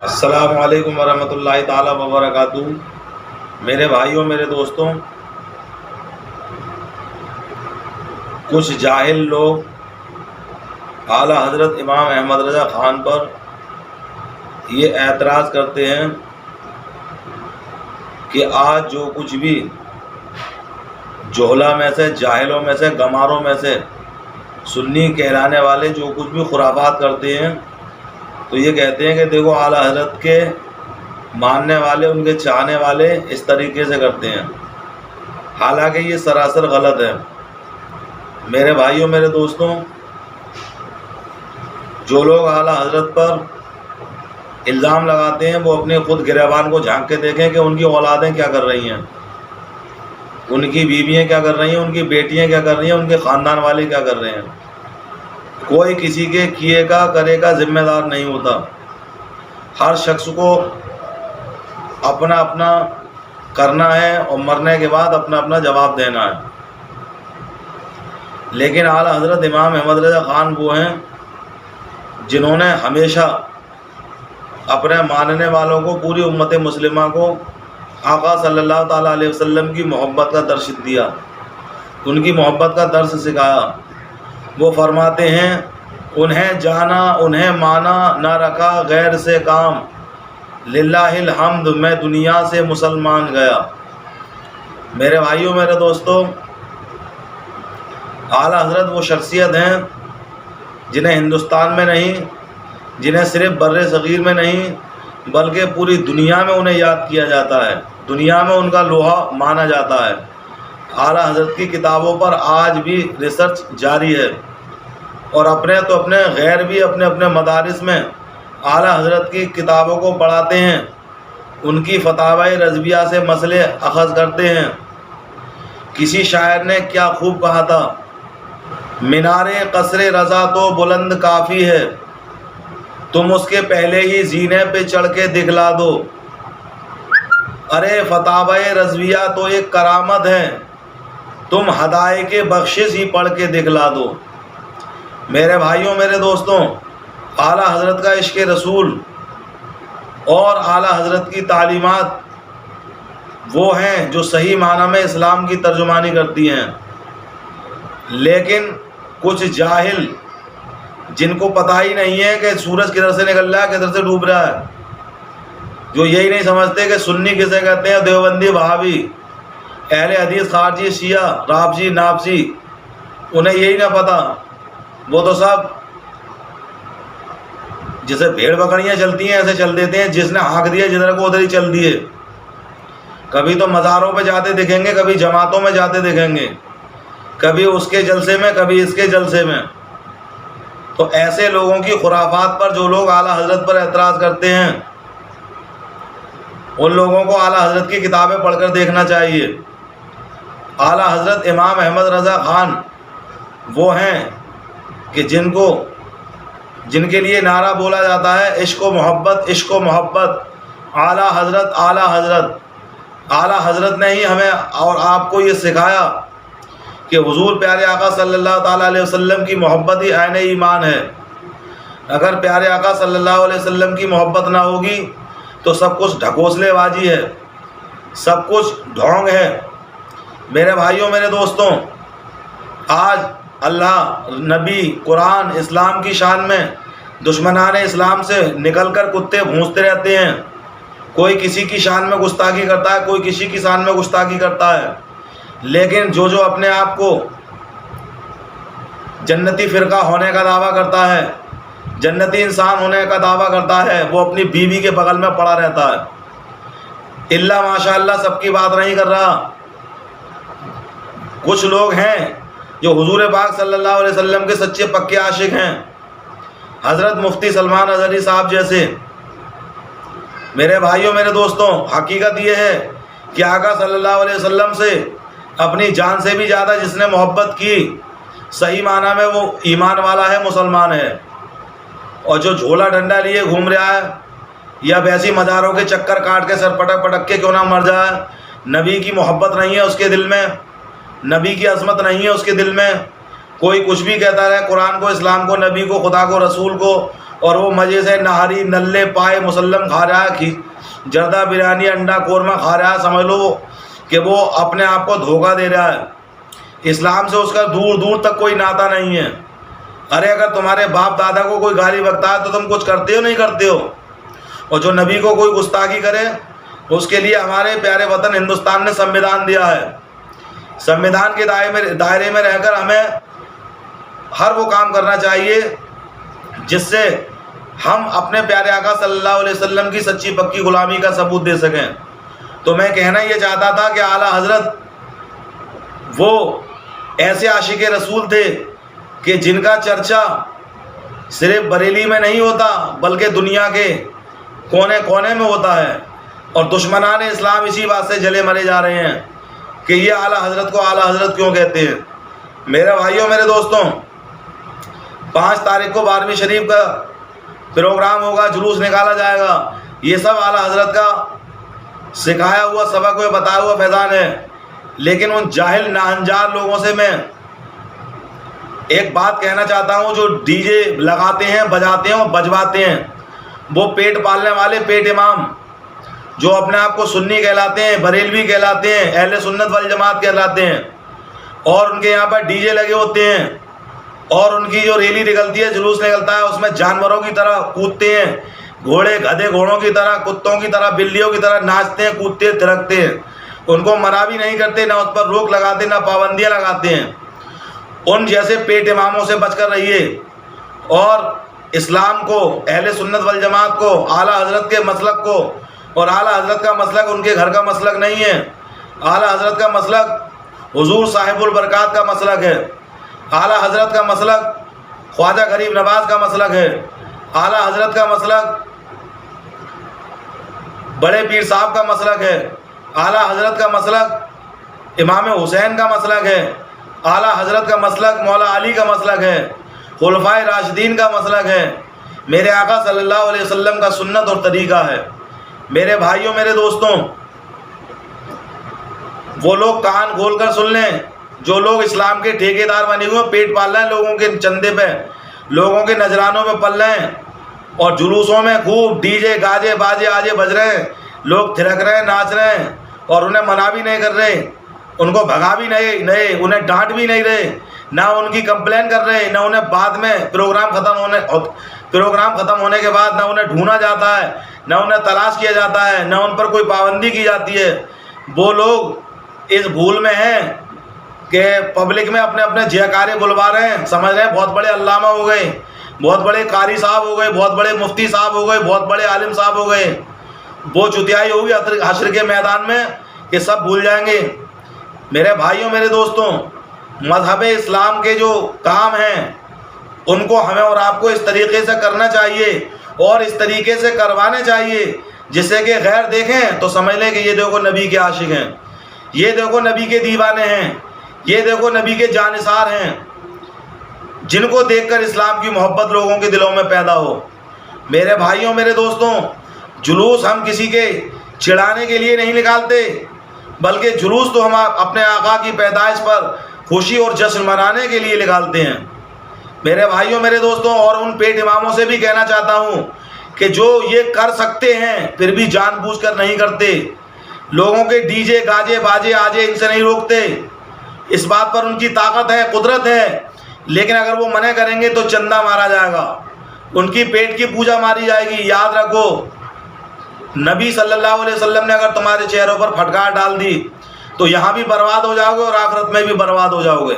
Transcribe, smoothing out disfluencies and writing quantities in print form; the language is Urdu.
السلام علیکم ورحمۃ اللہ تعالیٰ وبرکاتہ۔ میرے بھائیوں، میرے دوستوں، کچھ جاہل لوگ اعلیٰ حضرت امام احمد رضا خان پر یہ اعتراض کرتے ہیں کہ آج جو کچھ بھی جہلا میں سے، جاہلوں میں سے، گماروں میں سے سنی کہلانے والے جو کچھ بھی خرافات کرتے ہیں، تو یہ کہتے ہیں کہ دیکھو اعلیٰ حضرت کے ماننے والے، ان کے چاہنے والے اس طریقے سے کرتے ہیں، حالانکہ یہ سراسر غلط ہے۔ میرے بھائیوں، میرے دوستوں، جو لوگ اعلیٰ حضرت پر الزام لگاتے ہیں وہ اپنے خود گریبان کو جھانک کے دیکھیں کہ ان کی اولادیں کیا کر رہی ہیں، ان کی بیویاں کیا کر رہی ہیں، ان کی بیٹیاں کیا کر رہی ہیں، ان کے خاندان والے کیا کر رہے ہیں۔ کوئی کسی کے کیے کا کرے کا ذمہ دار نہیں ہوتا۔ ہر شخص کو اپنا اپنا کرنا ہے اور مرنے کے بعد اپنا اپنا جواب دینا ہے۔ لیکن اعلیٰ حضرت امام احمد رضا خان وہ ہیں جنہوں نے ہمیشہ اپنے ماننے والوں کو، پوری امت مسلمہ کو آقا صلی اللہ تعالیٰ علیہ وسلم کی محبت کا درس دیا، ان کی محبت کا درس سکھایا۔ وہ فرماتے ہیں، انہیں جانا، انہیں مانا، نہ رکھا غیر سے کام، للہ الحمد میں دنیا سے مسلمان گیا۔ میرے بھائیوں، میرے دوستوں، اعلیٰ حضرت وہ شخصیت ہیں جنہیں ہندوستان میں نہیں، جنہیں صرف بر صغیر میں نہیں بلکہ پوری دنیا میں انہیں یاد کیا جاتا ہے، دنیا میں ان کا لوہا مانا جاتا ہے۔ اعلیٰ حضرت کی کتابوں پر آج بھی ریسرچ جاری ہے، اور اپنے تو اپنے غیر بھی اپنے اپنے مدارس میں اعلیٰ حضرت کی کتابوں کو پڑھاتے ہیں، ان کی فتاوی رضویہ سے مسئلے اخذ کرتے ہیں۔ کسی شاعر نے کیا خوب کہا تھا، مینار قصر رضا تو بلند کافی ہے، تم اس کے پہلے ہی زینے پہ چڑھ کے دکھلا دو۔ ارے فتاوی رضویہ تو ایک کرامت ہے، تم ہدایت کے بخشش ہی پڑھ کے دکھلا دو۔ میرے بھائیوں، میرے دوستوں، اعلیٰ حضرت کا عشق رسول اور اعلیٰ حضرت کی تعلیمات وہ ہیں جو صحیح معنی میں اسلام کی ترجمانی کرتی ہیں۔ لیکن کچھ جاہل جن کو پتہ ہی نہیں ہے کہ سورج کدھر سے نکل رہا ہے، کدھر سے ڈوب رہا ہے، جو یہی نہیں سمجھتے کہ سنی کسے کہتے ہیں، دیوبندی، وہابی، اہل حدیث، خارجی، شیعہ، رافضی، نابسی، انہیں یہی نہ پتہ۔ وہ تو سب جیسے بھیڑ بکریاں چلتی ہیں ایسے چل دیتے ہیں، جس نے ہانک دیا جدھر کو ادھر ہی چل دیے۔ کبھی تو مزاروں پہ جاتے دکھیں گے، کبھی جماعتوں میں جاتے دکھیں گے، کبھی اس کے جلسے میں، کبھی اس کے جلسے میں۔ تو ایسے لوگوں کی خرافات پر جو لوگ اعلیٰ حضرت پر اعتراض کرتے ہیں، ان لوگوں کو اعلیٰ حضرت کی کتابیں پڑھ کر دیکھنا چاہیے۔ اعلیٰ حضرت امام احمد رضا خان وہ ہیں کہ جن کے لیے نعرہ بولا جاتا ہے، عشق و محبت، عشق و محبت، اعلیٰ حضرت، اعلیٰ حضرت۔ اعلیٰ حضرت نے ہی ہمیں اور آپ کو یہ سکھایا کہ حضور پیارے آقا صلی اللہ تعالیٰ علیہ وسلم کی محبت ہی عین ایمان ہے۔ اگر پیارے آقا صلی اللہ علیہ وسلم کی محبت نہ ہوگی تو سب کچھ ڈھکوسلے بازی ہے، سب کچھ ڈھونگ ہے۔ میرے بھائیوں، میرے دوستوں، آج اللہ، نبی، قرآن، اسلام کی شان میں دشمنان اسلام سے نکل کر کتے بھونستے رہتے ہیں۔ کوئی کسی کی شان میں گستاخی کرتا ہے، کوئی کسی کی شان میں گستاخی کرتا ہے، لیکن جو اپنے آپ کو جنتی فرقہ ہونے کا دعویٰ کرتا ہے، جنتی انسان ہونے کا دعویٰ کرتا ہے، وہ اپنی بیوی کے بغل میں پڑا رہتا ہے۔ اللہ ماشاء اللہ سب کی بات نہیں کر رہا۔ کچھ لوگ ہیں جو حضور پاک صلی اللہ علیہ وسلم کے سچے پکے عاشق ہیں، حضرت مفتی سلمان اظہری صاحب جیسے۔ میرے بھائیوں، میرے دوستوں، حقیقت یہ ہے کہ آقا صلی اللہ علیہ وسلم سے اپنی جان سے بھی زیادہ جس نے محبت کی، صحیح معنی میں وہ ایمان والا ہے، مسلمان ہے۔ اور جو جھولا ڈنڈا لیے گھوم رہا ہے یا ویسی مزاروں کے چکر کاٹ کے سر پٹک پٹک کے کیوں نہ مر جائے، نبی کی محبت نہیں ہے اس کے دل میں، نبی کی عظمت نہیں ہے اس کے دل میں، کوئی کچھ بھی کہتا رہے، قرآن کو، اسلام کو، نبی کو، خدا کو، رسول کو، اور وہ مزے سے نہاری نلے پائے مسلم کھا رہا ہے، جردہ بریانی انڈا قورمہ کھا رہا ہے، سمجھ لو کہ وہ اپنے آپ کو دھوکہ دے رہا ہے، اسلام سے اس کا دور دور تک کوئی ناطہ نہیں ہے۔ ارے اگر تمہارے باپ دادا کو کوئی گالی بکتا ہے تو تم کچھ کرتے ہو نہیں کرتے ہو؟ اور جو نبی کو کوئی گستاخی کرے اس کے لیے ہمارے پیارے وطن ہندوستان نے سمویدھان دیا ہے۔ سمویدھان کے دائرے میں رہ کر ہمیں ہر وہ کام کرنا چاہیے جس سے ہم اپنے پیارے آقا صلی اللہ علیہ وسلم کی سچی پکی غلامی کا ثبوت دے سکیں۔ تو میں کہنا یہ چاہتا تھا کہ اعلیٰ حضرت وہ ایسے عاشق رسول تھے کہ جن کا چرچا صرف بریلی میں نہیں ہوتا بلکہ دنیا کے کونے کونے میں ہوتا ہے، اور دشمنان اسلام اسی بات سے جلے مرے جا رہے ہیں کہ یہ اعلیٰ حضرت کو اعلیٰ حضرت کیوں کہتے ہیں۔ میرے بھائیوں، میرے دوستوں، 5 تاریخ کو 12ویں شریف کا پروگرام ہوگا، جلوس نکالا جائے گا۔ یہ سب اعلیٰ حضرت کا سکھایا ہوا سبق ہوئے بتایا ہوا فیضان ہے، لیکن ان جاہل ناہنجار لوگوں سے میں ایک بات کہنا چاہتا ہوں، جو ڈی جے لگاتے ہیں، بجاتے ہیں اور بجواتے ہیں، وہ پیٹ پالنے والے پیٹ امام جو اپنے آپ کو سنی کہلاتے ہیں، بریلوی کہلاتے ہیں، اہل سنت والجماعت کہلاتے ہیں، اور ان کے یہاں پر ڈی جے لگے ہوتے ہیں، اور ان کی جو ریلی نکلتی ہے، جلوس نکلتا ہے، اس میں جانوروں کی طرح کودتے ہیں، گھوڑے گدھے گھوڑوں کی طرح، کتوں کی طرح، بلیوں کی طرح ناچتے ہیں، کودتے تھرکتے ہیں۔ ان کو منع بھی نہیں کرتے، نہ اس پر روک لگاتے، نہ پابندیاں لگاتے ہیں۔ ان جیسے پیٹ اماموں سے بچ کر رہیے، اور اسلام کو، اہل سنت والجماعت کو، اعلیٰ حضرت کے مسلک کو، اور اعلیٰ حضرت کا مسلک ان کے گھر کا مسلک نہیں ہے، اعلیٰ حضرت کا مسلک حضور صاحب البرکات کا مسلک ہے، اعلیٰ حضرت کا مسلک خواجہ غریب نواز کا مسلک ہے، اعلیٰ حضرت کا مسلک بڑے پیر صاحب کا مسلک ہے، اعلیٰ حضرت کا مسلک امام حسین کا مسلک ہے، اعلیٰ حضرت کا مسلک مولا علی کا مسلک ہے، خلفائے راشدین کا مسلک ہے، میرے آقا صلی اللہ علیہ وسلم کا سنت اور طریقہ ہے۔ میرے بھائیوں، میرے دوستوں، وہ لوگ کان کھول کر سن لیں جو لوگ اسلام کے ٹھیکیدار بنے ہوئے، پیٹ پال رہے ہیں لوگوں کے چندے پہ، لوگوں کے نذرانوں پہ پل رہے ہیں، اور جلوسوں میں خوب ڈی جے گاجے باجے آجے بج رہے ہیں، لوگ تھرک رہے ہیں، ناچ رہے ہیں، اور انہیں منع بھی نہیں کر رہے، ان کو بھگا بھی نہیں، انہیں ڈانٹ بھی نہیں رہے، نہ ان کی کمپلین کر رہے، نہ انہیں بعد میں پروگرام ختم ہونے کے بعد نہ انہیں ڈھونڈا جاتا ہے، نہ انہیں تلاش کیا جاتا ہے، نہ ان پر کوئی پابندی کی جاتی ہے۔ وہ لوگ اس بھول میں ہیں کہ پبلک میں اپنے اپنے جیکارے بلوا رہے ہیں، سمجھ رہے ہیں بہت بڑے علامہ ہو گئے، بہت بڑے قاری صاحب ہو گئے، بہت بڑے مفتی صاحب ہو گئے، بہت بڑے عالم صاحب ہو گئے۔ وہ چتیائی ہوگی حشر کے میدان میں کہ سب بھول جائیں گے۔ میرے بھائیوں، میرے دوستوں، مذہب اسلام کے جو کام ہیں ان کو ہمیں اور آپ کو اس طریقے سے کرنا چاہیے، اور اس طریقے سے کروانے چاہیے جس سے کہ غیر دیکھیں تو سمجھ لیں کہ یہ دیکھو نبی کے عاشق ہیں، یہ دیکھو نبی کے دیوانے ہیں، یہ دیکھو نبی کے جانثار ہیں، جن کو دیکھ کر اسلام کی محبت لوگوں کے دلوں میں پیدا ہو۔ میرے بھائیوں، میرے دوستوں، جلوس ہم کسی کے چڑھانے کے لیے نہیں نکالتے، بلکہ جلوس تو ہم اپنے آقا کی پیدائش پر خوشی اور جشن منانے کے لیے نکالتے ہیں۔ میرے بھائیوں، میرے دوستوں، اور ان پیٹ اماموں سے بھی کہنا چاہتا ہوں کہ جو یہ کر سکتے ہیں پھر بھی جان بوجھ کر نہیں کرتے، لوگوں کے ڈی جے گاجے باجے آجے ان سے نہیں روکتے، اس بات پر ان کی طاقت ہے، قدرت ہے، لیکن اگر وہ منع کریں گے تو چندہ مارا جائے گا، ان کی پیٹ کی پوجا ماری جائے گی۔ یاد رکھو، نبی صلی اللہ علیہ وسلم نے اگر تمہارے چہروں پر پھٹکار ڈال دی تو یہاں بھی برباد ہو جاؤ گے اور آخرت میں بھی برباد ہو جاؤ گے۔